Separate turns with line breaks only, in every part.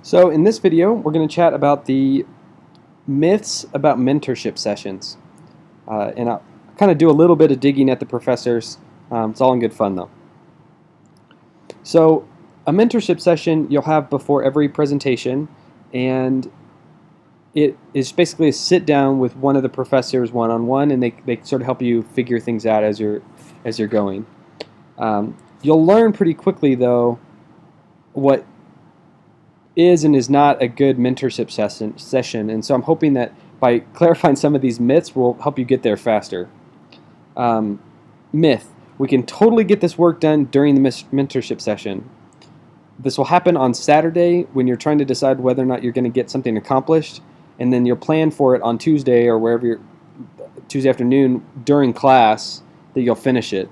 So in this video, we're going to chat about the myths about mentorship sessions. And I'll kind of do a little bit of digging at the professors. It's all in good fun though. So a mentorship session you'll have before every presentation, and it is basically a sit down with one of the professors one-on-one, and they sort of help you figure things out as you're going. You'll learn pretty quickly though what is and is not a good mentorship session, and so I'm hoping that by clarifying some of these myths will help you get there faster. Myth: we can totally get this work done during the mentorship session. This will happen on Saturday when you're trying to decide whether or not you're going to get something accomplished, and then you'll plan for it on Tuesday or wherever you're, Tuesday afternoon during class, that you'll finish it.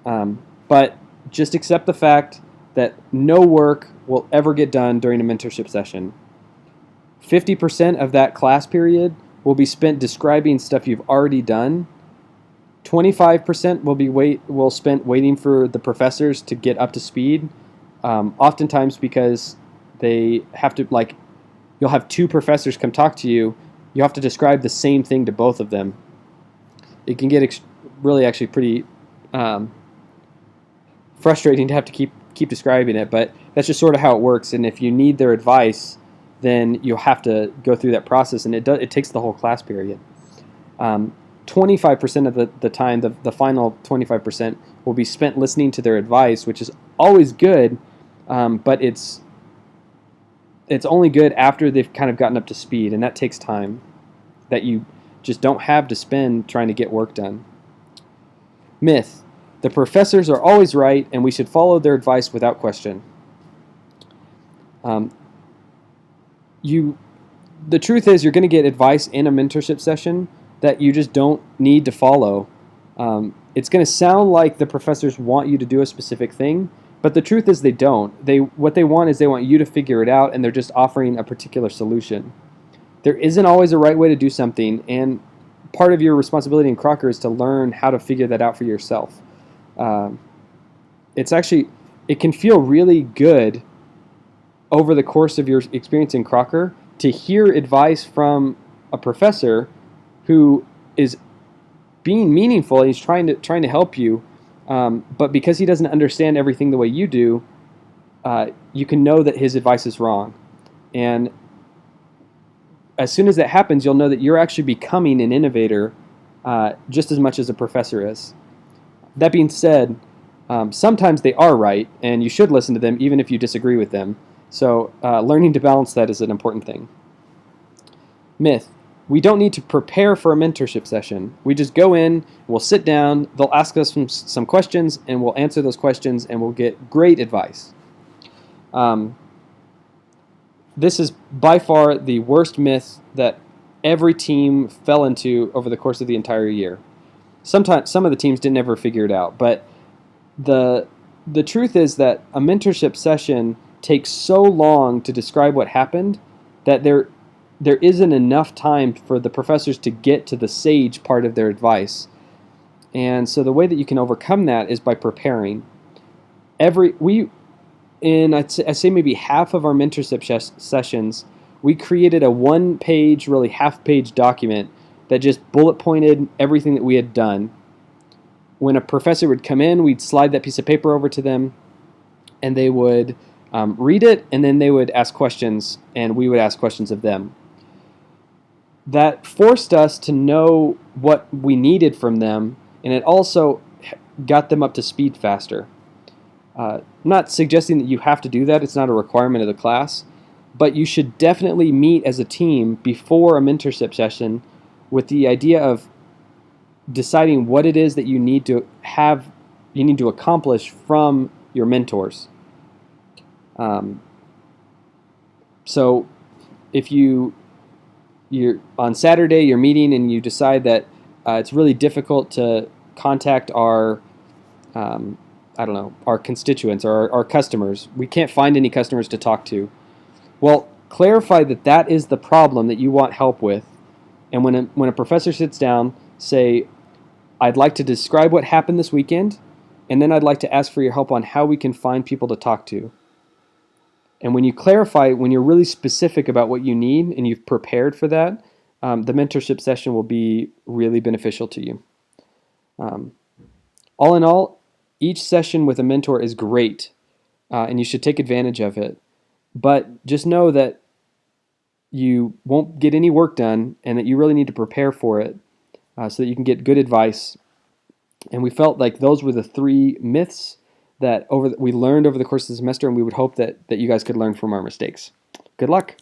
But just accept the fact that no work will ever get done during a mentorship session. 50% of that class period will be spent describing stuff you've already done. 25% will spent waiting for the professors to get up to speed. Oftentimes because they have to, like, you'll have two professors come talk to you. You have to describe the same thing to both of them. It can get really actually pretty frustrating to have to keep describing it, but that's just sort of how it works. And if you need their advice, then you'll have to go through that process, and it takes the whole class period. 25% of the time, the final 25% will be spent listening to their advice, which is always good, but it's only good after they've kind of gotten up to speed, and that takes time that you just don't have to spend trying to get work done. Myth: the professors are always right, and we should follow their advice without question. The truth is, you're going to get advice in a mentorship session that you just don't need to follow. It's going to sound like the professors want you to do a specific thing, but the truth is they don't. What they want is they want you to figure it out, and they're just offering a particular solution. There isn't always a right way to do something, and part of your responsibility in Crocker is to learn how to figure that out for yourself. It can feel really good over the course of your experience in Crocker to hear advice from a professor who is being meaningful. He's trying to help you, but because he doesn't understand everything the way you do, you can know that his advice is wrong. And as soon as that happens, you'll know that you're actually becoming an innovator just as much as a professor is. That being said, sometimes they are right, and you should listen to them even if you disagree with them. So learning to balance that is an important thing. Myth: we don't need to prepare for a mentorship session. We just go in, we'll sit down, they'll ask us some questions, and we'll answer those questions, and we'll get great advice. This is by far the worst myth that every team fell into over the course of the entire year. Sometimes some of the teams didn't ever figure it out, but the truth is that a mentorship session takes so long to describe what happened that there isn't enough time for the professors to get to the sage part of their advice. And so the way that you can overcome that is by preparing. I'd say maybe half of our mentorship sessions, we created a one-page, really half-page document that just bullet pointed everything that we had done. When a professor would come in, we'd slide that piece of paper over to them, and they would read it, and then they would ask questions, and we would ask questions of them. That forced us to know what we needed from them, and it also got them up to speed faster. I'm not suggesting that you have to do that. It's not a requirement of the class, but you should definitely meet as a team before a mentorship session with the idea of deciding what it is that you need to accomplish from your mentors. So if you're on Saturday, you're meeting, and you decide that it's really difficult to contact our constituents or our customers. We can't find any customers to talk to. Well, clarify that is the problem that you want help with. And when a professor sits down, say, I'd like to describe what happened this weekend, and then I'd like to ask for your help on how we can find people to talk to. And when you clarify, when you're really specific about what you need and you've prepared for that, the mentorship session will be really beneficial to you. All in all, each session with a mentor is great, and you should take advantage of it. But just know that you won't get any work done and that you really need to prepare for it so that you can get good advice. And we felt like those were the 3 myths that we learned over the course of the semester, and we would hope that you guys could learn from our mistakes. Good luck.